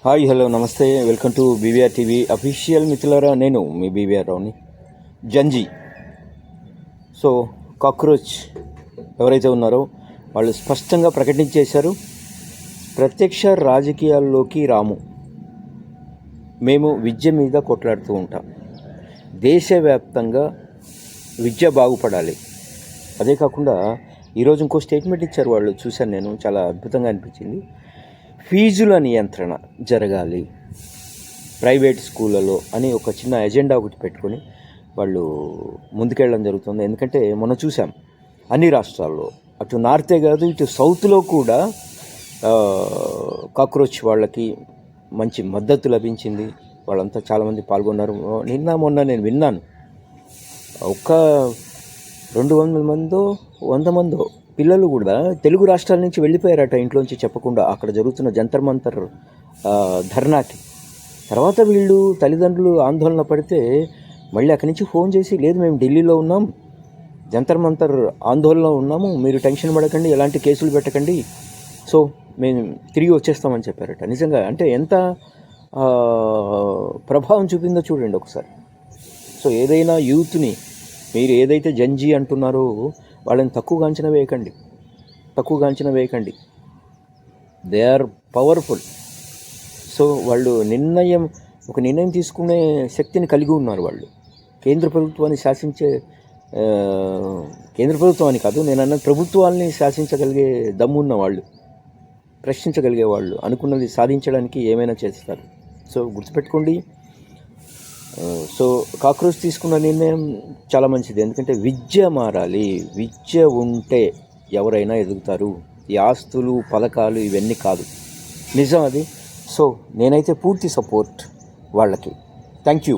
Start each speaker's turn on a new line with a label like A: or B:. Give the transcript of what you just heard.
A: Hi hello నమస్తే, welcome to BVR TV official. మిత్రులారా, నేను మీ బీవీఆర్ రావుని. జంజీ సో కాక్రోచ్ ఎవరైతే ఉన్నారో వాళ్ళు స్పష్టంగా ప్రకటించేశారు, ప్రత్యక్ష రాజకీయాల్లోకి రాము, మేము విద్య మీద కొట్లాడుతూ ఉంటాం, దేశవ్యాప్తంగా విద్య బాగుపడాలి. అదే కాకుండా ఈరోజు ఇంకో స్టేట్మెంట్ ఇచ్చారు వాళ్ళు, చూశాను నేను, చాలా అద్భుతంగా అనిపించింది. ఫీజుల నియంత్రణ జరగాలి ప్రైవేట్ స్కూళ్ళలో అని ఒక చిన్న ఎజెండా ఒకటి పెట్టుకొని వాళ్ళు ముందుకెళ్ళడం జరుగుతుంది. ఎందుకంటే మొన్న చూసాం అన్ని రాష్ట్రాల్లో, అటు నార్తే కాదు ఇటు సౌత్లో కూడా కాక్రోచ్ వాళ్ళకి మంచి మద్దతు లభించింది. వాళ్ళంతా చాలామంది పాల్గొన్నారు. మొన్న నేను విన్నాను, ఒక 200 మందో 100 మందో పిల్లలు కూడా తెలుగు రాష్ట్రాల నుంచి వెళ్ళిపోయారట ఇంట్లోంచి చెప్పకుండా, అక్కడ జరుగుతున్న జంతర్ మంతర్ ధర్నాకి. తర్వాత వీళ్ళు తల్లిదండ్రులు ఆందోళన పడితే మళ్ళీ అక్కడి నుంచి ఫోన్ చేసి, లేదు మేము ఢిల్లీలో ఉన్నాం, జంతర్ మంతర్ ఆందోళనలో ఉన్నాము, మీరు టెన్షన్ పడకండి, ఎలాంటి కేసులు పెట్టకండి, సో మేము తిరిగి వచ్చేస్తామని చెప్పారట. నిజంగా అంటే ఎంత ప్రభావం చూపిందో చూడండి ఒకసారి. సో ఏదైనా యూత్ని మీరు ఏదైతే జంజీ అంటున్నారో వాళ్ళని తక్కువగా అంచనా వేయకండి. They are powerful. సో వాళ్ళు ఒక నిర్ణయం తీసుకునే శక్తిని కలిగి ఉన్నారు. వాళ్ళు కేంద్ర ప్రభుత్వాన్ని కేంద్ర ప్రభుత్వాన్ని కాదు నేను అన్న, ప్రభుత్వాల్ని శాసించగలిగే దమ్మున్న వాళ్ళు, ప్రశ్నించగలిగే వాళ్ళు, అనుకున్నది సాధించడానికి ఏమైనా చేస్తారు. సో గుర్తుపెట్టుకోండి. సో కాక్రోచ్ తీసుకున్న నిర్ణయం చాలా మంచిది. ఎందుకంటే విద్య మారాలి, విద్య ఉంటే ఎవరైనా ఎదుగుతారు. ఈ ఆస్తులు పథకాలు ఇవన్నీ కాదు, నిజం అది. సో నేనైతే పూర్తి సపోర్ట్ వాళ్ళకి. Thank you.